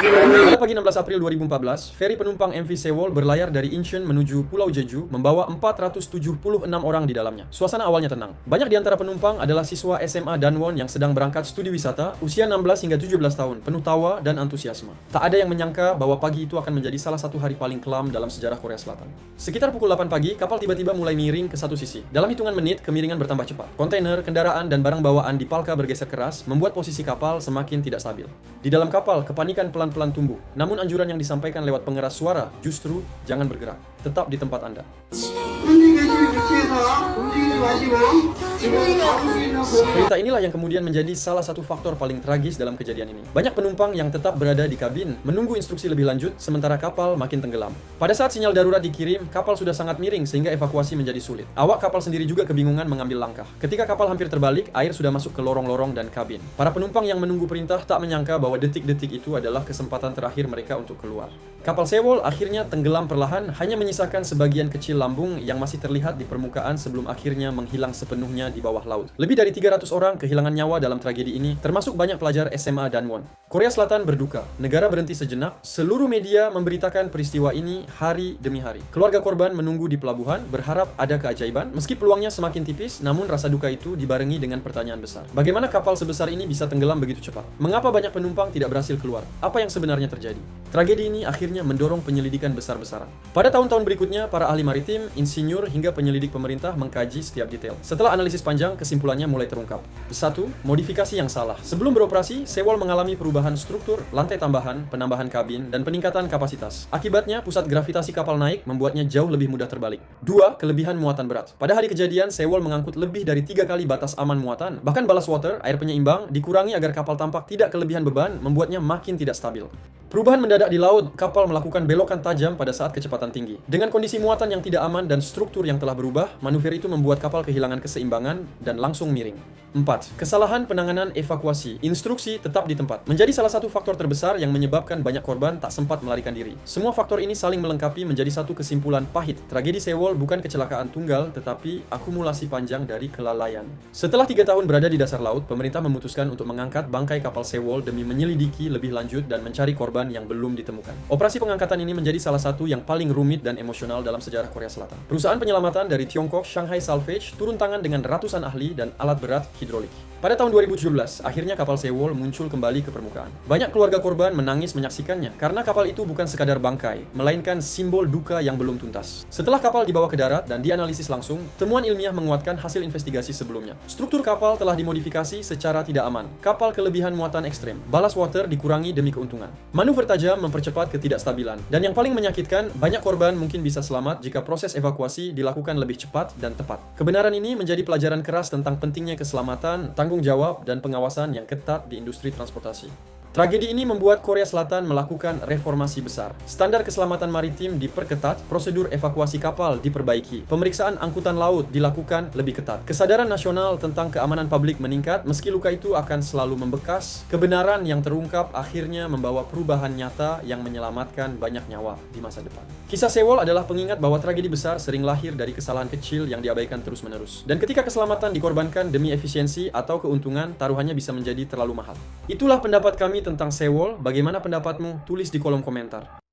Pada pagi 16 April 2014, feri penumpang MV Sewol berlayar dari Incheon menuju Pulau Jeju membawa 476 orang di dalamnya. Suasana awalnya tenang. Banyak di antara penumpang adalah siswa SMA Danwon yang sedang berangkat studi wisata, usia 16 hingga 17 tahun, penuh tawa dan antusiasme. Tak ada yang menyangka bahwa pagi itu akan menjadi salah satu hari paling kelam dalam sejarah Korea Selatan. Sekitar pukul 8 pagi, kapal tiba-tiba mulai miring ke satu sisi. Dalam hitungan menit, kemiringan bertambah cepat. Kontainer, kendaraan, dan barang bawaan di palka bergeser keras, membuat posisi kapal semakin tidak stabil. Di dalam kapal, kepanikan pelan-pelan tumbuh. Namun anjuran yang disampaikan lewat pengeras suara justru jangan bergerak, tetap di tempat Anda. Perintah inilah yang kemudian menjadi salah satu faktor paling tragis dalam kejadian ini. Banyak penumpang yang tetap berada di kabin menunggu instruksi lebih lanjut sementara kapal makin tenggelam. Pada saat sinyal darurat dikirim, kapal sudah sangat miring sehingga evakuasi menjadi sulit. Awak kapal sendiri juga kebingungan mengambil langkah. Ketika kapal hampir terbalik, air sudah masuk ke lorong-lorong dan kabin. Para penumpang yang menunggu perintah tak menyangka bahwa detik-detik itu adalah kesempatan terakhir mereka untuk keluar. Kapal Sewol akhirnya tenggelam perlahan, hanya menyisakan sebagian kecil lambung yang masih terlihat di permukaan sebelum akhirnya menghilang sepenuhnya di bawah laut. Lebih dari 300 orang kehilangan nyawa dalam tragedi ini, termasuk banyak pelajar SMA Danwon. Korea Selatan berduka, negara berhenti sejenak, seluruh media memberitakan peristiwa ini hari demi hari. Keluarga korban menunggu di pelabuhan, berharap ada keajaiban, meski peluangnya semakin tipis, namun rasa duka itu dibarengi dengan pertanyaan besar. Bagaimana kapal sebesar ini bisa tenggelam begitu cepat? Mengapa banyak penumpang tidak berhasil keluar? Apa yang sebenarnya terjadi? Tragedi ini akhirnya mendorong penyelidikan besar-besaran. Pada tahun-tahun berikutnya, para ahli maritim, insinyur, hingga penyelidik pemerintah mengkaji setiap detail. Setelah analisis panjang, kesimpulannya mulai terungkap. 1. Modifikasi yang salah. Sebelum beroperasi, Sewol mengalami perubahan struktur, lantai tambahan, penambahan kabin, dan peningkatan kapasitas. Akibatnya, pusat gravitasi kapal naik, membuatnya jauh lebih mudah terbalik. 2. Kelebihan muatan berat. Pada hari kejadian, Sewol mengangkut lebih dari 3 kali batas aman muatan. Bahkan ballast water, air penyeimbang, dikurangi agar kapal tampak tidak kelebihan beban, membuatnya makin tidak stabil. Perubahan mendadak di laut, kapal melakukan belokan tajam pada saat kecepatan tinggi. Dengan kondisi muatan yang tidak aman dan struktur yang telah berubah, manuver itu membuat kapal kehilangan keseimbangan dan langsung miring. 4. Kesalahan penanganan evakuasi. Instruksi tetap di tempat. Menjadi salah satu faktor terbesar yang menyebabkan banyak korban tak sempat melarikan diri. Semua faktor ini saling melengkapi menjadi satu kesimpulan pahit. Tragedi Sewol bukan kecelakaan tunggal, tetapi akumulasi panjang dari kelalaian. Setelah 3 tahun berada di dasar laut, pemerintah memutuskan untuk mengangkat bangkai kapal Sewol demi menyelidiki lebih lanjut dan mencari korban yang belum ditemukan. Operasi pengangkatan ini menjadi salah satu yang paling rumit dan emosional dalam sejarah Korea Selatan. Perusahaan penyelamatan dari Tiongkok, Shanghai Salvage, turun tangan dengan ratusan ahli dan alat berat hidrolik. Pada tahun 2017, akhirnya kapal Sewol muncul kembali ke permukaan. Banyak keluarga korban menangis menyaksikannya karena kapal itu bukan sekadar bangkai, melainkan simbol duka yang belum tuntas. Setelah kapal dibawa ke darat dan dianalisis langsung, temuan ilmiah menguatkan hasil investigasi sebelumnya. Struktur kapal telah dimodifikasi secara tidak aman. Kapal kelebihan muatan ekstrem, ballast water dikurangi demi keuntungan. Manuver tajam mempercepat ketidakstabilan. Dan yang paling menyakitkan, banyak korban mungkin bisa selamat jika proses evakuasi dilakukan lebih cepat dan tepat. Kebenaran ini menjadi pelajaran keras tentang pentingnya keselamatan, tanggung jawab, dan pengawasan yang ketat di industri transportasi. Tragedi ini membuat Korea Selatan melakukan reformasi besar. Standar keselamatan maritim diperketat, prosedur evakuasi kapal diperbaiki, pemeriksaan angkutan laut dilakukan lebih ketat. Kesadaran nasional tentang keamanan publik meningkat, meski luka itu akan selalu membekas. Kebenaran yang terungkap akhirnya membawa perubahan nyata yang menyelamatkan banyak nyawa di masa depan. Kisah Sewol adalah pengingat bahwa tragedi besar sering lahir dari kesalahan kecil yang diabaikan terus-menerus. Dan ketika keselamatan dikorbankan demi efisiensi atau keuntungan, taruhannya bisa menjadi terlalu mahal. Itulah pendapat kami tentang Sewol. Bagaimana pendapatmu? Tulis di kolom komentar.